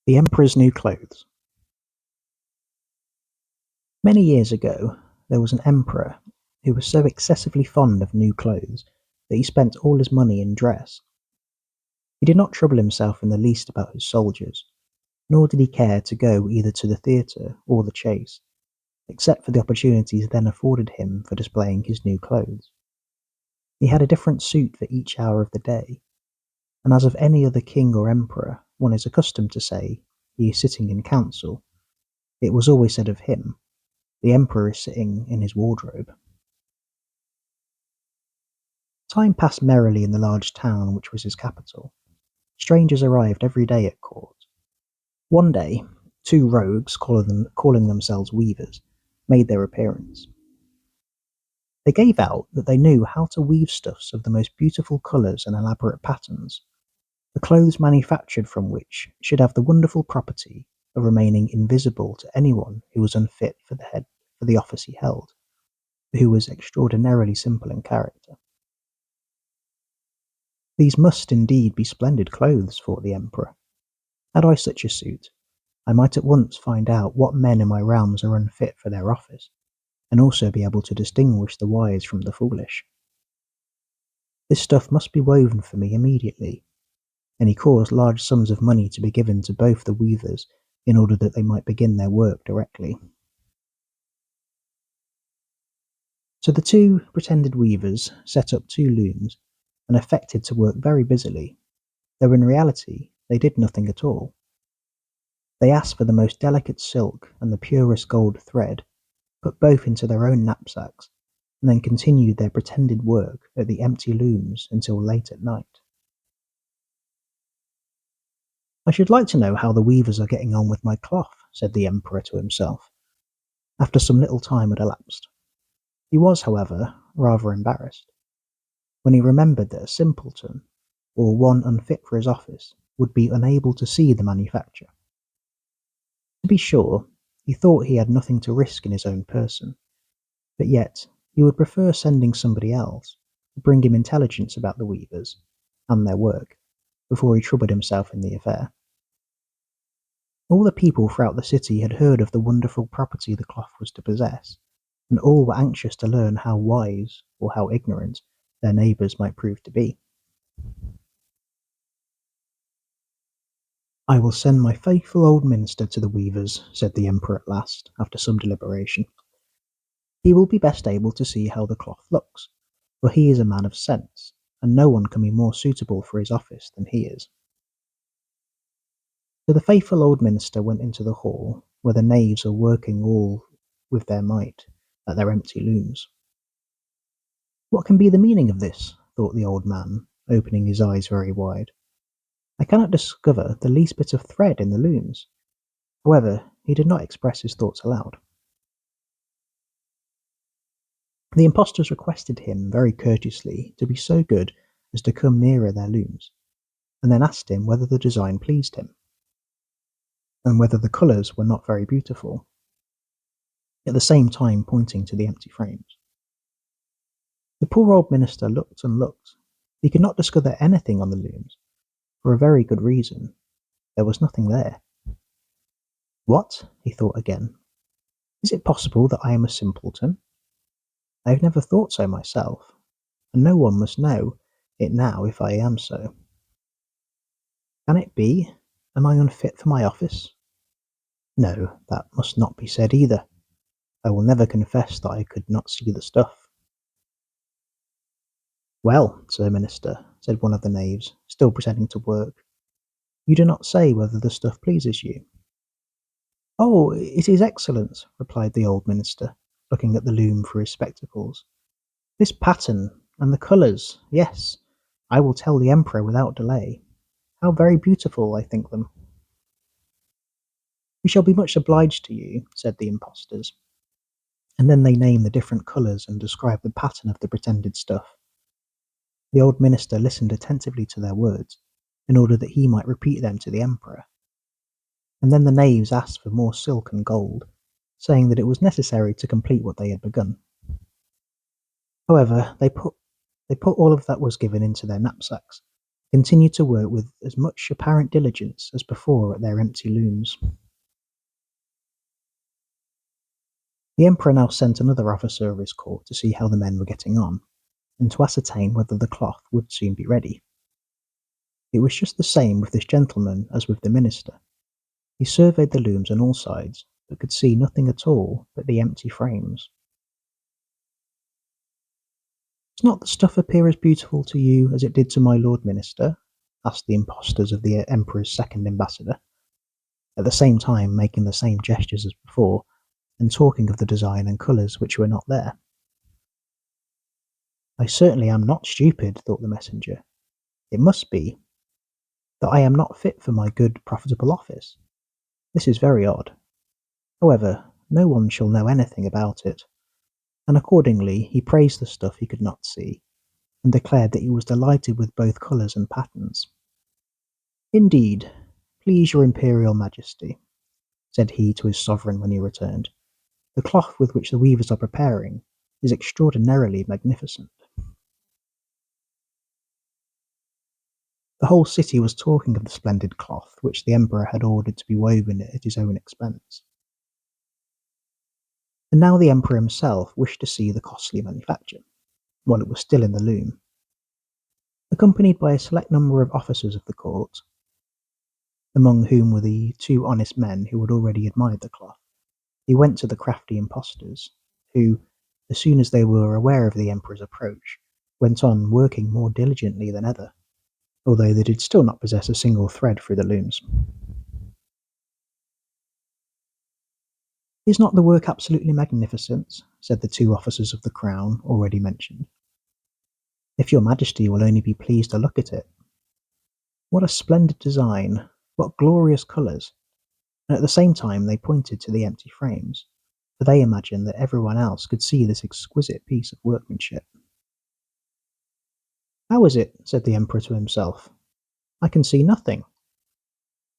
The Emperor's New Clothes. Many years ago, there was an emperor who was so excessively fond of new clothes that he spent all his money in dress. He did not trouble himself in the least about his soldiers, nor did he care to go either to the theatre or the chase, except for the opportunities then afforded him for displaying his new clothes. He had a different suit for each hour of the day, and as of any other king or emperor one is accustomed to say he is sitting in council, it was always said of him, the emperor is sitting in his wardrobe. Time passed merrily in the large town which was his capital. Strangers arrived every day at court. One day, two rogues, calling themselves weavers, made their appearance. They gave out that they knew how to weave stuffs of the most beautiful colours and elaborate patterns, the clothes manufactured from which should have the wonderful property of remaining invisible to anyone who was unfit for the office he held, who was extraordinarily simple in character. These must indeed be splendid clothes, thought the emperor. Had I such a suit, I might at once find out what men in my realms are unfit for their office, and also be able to distinguish the wise from the foolish. This stuff must be woven for me immediately, and he caused large sums of money to be given to both the weavers in order that they might begin their work directly. So the two pretended weavers set up two looms and affected to work very busily, though in reality they did nothing at all. They asked for the most delicate silk and the purest gold thread, put both into their own knapsacks, and then continued their pretended work at the empty looms until late at night. "I should like to know how the weavers are getting on with my cloth," said the emperor to himself, after some little time had elapsed. He was, however, rather embarrassed, when he remembered that a simpleton, or one unfit for his office, would be unable to see the manufacture. To be sure, he thought he had nothing to risk in his own person, but yet he would prefer sending somebody else to bring him intelligence about the weavers and their work before he troubled himself in the affair. All the people throughout the city had heard of the wonderful property the cloth was to possess, and all were anxious to learn how wise or how ignorant their neighbours might prove to be. "I will send my faithful old minister to the weavers," said the emperor at last, after some deliberation. "He will be best able to see how the cloth looks, for he is a man of sense, and no one can be more suitable for his office than he is." So the faithful old minister went into the hall, where the knaves were working all with their might at their empty looms. "What can be the meaning of this?" thought the old man, opening his eyes very wide. "I cannot discover the least bit of thread in the looms." However, he did not express his thoughts aloud. The impostors requested him very courteously to be so good as to come nearer their looms, and then asked him whether the design pleased him, and whether the colours were not very beautiful, at the same time pointing to the empty frames. The poor old minister looked and looked. He could not discover anything on the looms, for a very good reason: there was nothing there. "What?" he thought again. "Is it possible that I am a simpleton? I have never thought so myself, and no one must know it now if I am so. Can it be? Am I unfit for my office? No, that must not be said either. I will never confess that I could not see the stuff." "Well, Sir Minister," said one of the knaves, still pretending to work, "you do not say whether the stuff pleases you." "Oh, it is excellent," replied the old minister, looking at the loom through his spectacles. "This pattern, and the colours, yes, I will tell the emperor without delay. How very beautiful I think them." "We shall be much obliged to you," said the impostors, and then they named the different colours and described the pattern of the pretended stuff. The old minister listened attentively to their words, in order that he might repeat them to the emperor, and then the knaves asked for more silk and gold, saying that it was necessary to complete what they had begun. However, they put all of that was given into their knapsacks, continued to work with as much apparent diligence as before at their empty looms. The emperor now sent another officer of his court to see how the men were getting on, and to ascertain whether the cloth would soon be ready. It was just the same with this gentleman as with the minister. He surveyed the looms on all sides, but could see nothing at all but the empty frames. "Does not the stuff appear as beautiful to you as it did to my lord minister?" asked the impostors of the emperor's second ambassador, at the same time making the same gestures as before, and talking of the design and colours which were not there. "I certainly am not stupid," thought the messenger. "It must be that I am not fit for my good profitable office. This is very odd. However, no one shall know anything about it." And accordingly he praised the stuff he could not see, and declared that he was delighted with both colours and patterns. "Indeed, please your Imperial Majesty," said he to his sovereign when he returned, "the cloth with which the weavers are preparing is extraordinarily magnificent." The whole city was talking of the splendid cloth which the emperor had ordered to be woven at his own expense. And now the emperor himself wished to see the costly manufacture, while it was still in the loom. Accompanied by a select number of officers of the court, among whom were the two honest men who had already admired the cloth, he went to the crafty impostors, who, as soon as they were aware of the emperor's approach, went on working more diligently than ever, although they did still not possess a single thread through the looms. "Is not the work absolutely magnificent?" said the two officers of the crown already mentioned. "If your majesty will only be pleased to look at it. What a splendid design, what glorious colours!" And at the same time they pointed to the empty frames, for they imagined that everyone else could see this exquisite piece of workmanship. "How is it?" said the emperor to himself. "I can see nothing.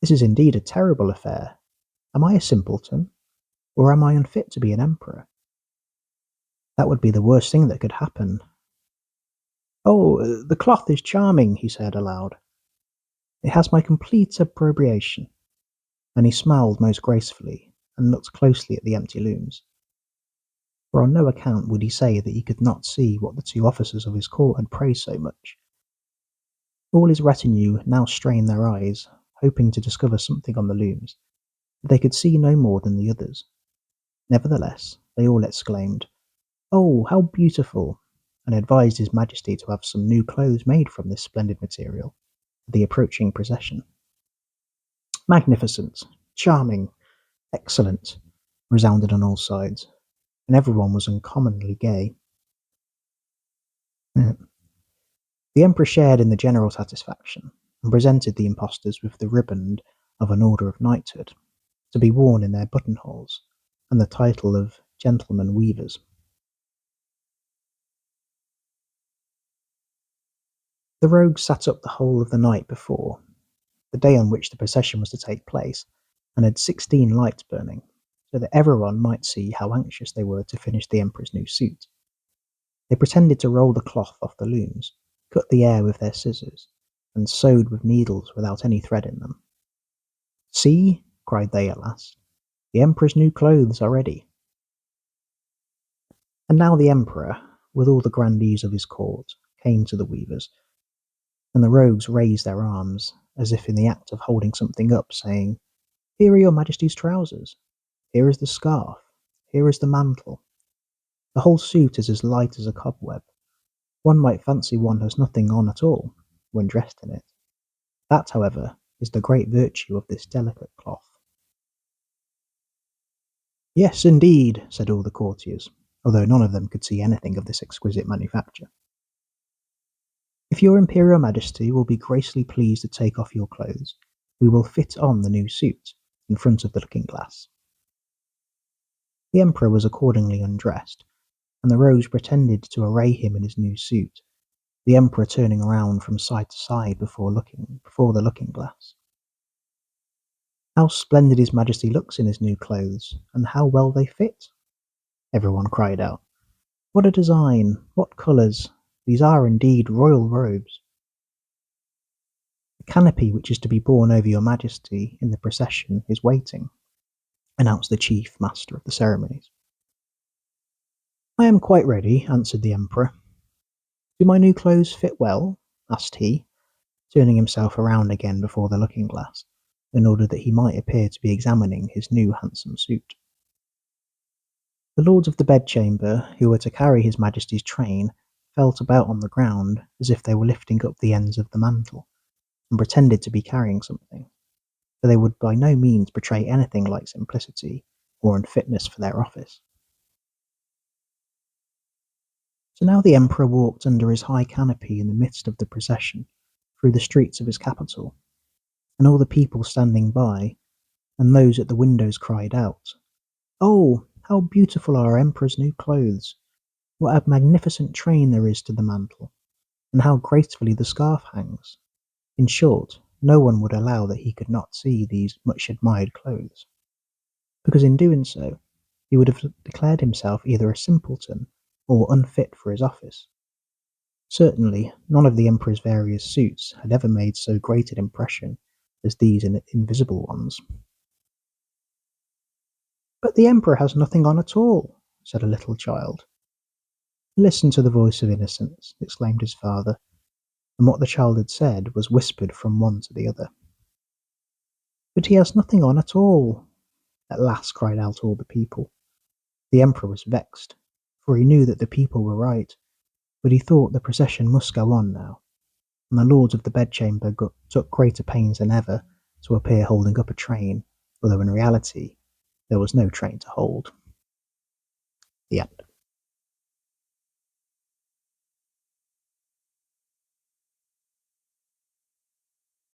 This is indeed a terrible affair. Am I a simpleton, or am I unfit to be an emperor? That would be the worst thing that could happen. Oh, the cloth is charming," he said aloud. "It has my complete approbation." And he smiled most gracefully, and looked closely at the empty looms. For on no account would he say that he could not see what the two officers of his court had praised so much. All his retinue now strained their eyes, hoping to discover something on the looms, but they could see no more than the others. Nevertheless, they all exclaimed, "Oh, how beautiful!" and advised his majesty to have some new clothes made from this splendid material for the approaching procession. "Magnificent! Charming! Excellent!" resounded on all sides, and everyone was uncommonly gay. The emperor shared in the general satisfaction, and presented the impostors with the riband of an order of knighthood, to be worn in their buttonholes, and the title of gentlemen weavers. The rogues sat up the whole of the night before, the day on which the procession was to take place, and had 16 lights burning, so that everyone might see how anxious they were to finish the emperor's new suit. They pretended to roll the cloth off the looms, cut the air with their scissors, and sewed with needles without any thread in them. "See," cried they at last, "the emperor's new clothes are ready." And now the emperor, with all the grandees of his court, came to the weavers, and the rogues raised their arms, as if in the act of holding something up, saying, "Here are your majesty's trousers, here is the scarf, here is the mantle. The whole suit is as light as a cobweb. One might fancy one has nothing on at all, when dressed in it. That, however, is the great virtue of this delicate cloth." "Yes, indeed," said all the courtiers, although none of them could see anything of this exquisite manufacture. "If your Imperial Majesty will be graciously pleased to take off your clothes, we will fit on the new suit, in front of the looking-glass." The emperor was accordingly undressed, and the rogues pretended to array him in his new suit, the emperor turning round from side to side before the looking-glass. "How splendid his majesty looks in his new clothes, and how well they fit!" everyone cried out. "What a design! What colours! These are indeed royal robes." canopy which is to be borne over your majesty in the procession is waiting," announced the chief master of the ceremonies. "I am quite ready," answered the emperor. "Do my new clothes fit well?" asked he, turning himself around again before the looking glass, in order that he might appear to be examining his new handsome suit. The lords of the bedchamber, who were to carry his majesty's train, felt about on the ground as if they were lifting up the ends of the mantle, and pretended to be carrying something, for they would by no means betray anything like simplicity or unfitness for their office. So now the emperor walked under his high canopy in the midst of the procession, through the streets of his capital, and all the people standing by, and those at the windows cried out, "Oh, how beautiful are our emperor's new clothes! What a magnificent train there is to the mantle, and how gracefully the scarf hangs!" In short, no one would allow that he could not see these much admired clothes, because in doing so he would have declared himself either a simpleton or unfit for his office. Certainly, none of the emperor's various suits had ever made so great an impression as these invisible ones. "But the emperor has nothing on at all," said a little child. "Listen to the voice of innocence," exclaimed his father, and what the child had said was whispered from one to the other. "But he has nothing on at all," at last cried out all the people. The emperor was vexed, for he knew that the people were right, but he thought the procession must go on now, and the lords of the bedchamber took greater pains than ever to appear holding up a train, although in reality there was no train to hold. The end.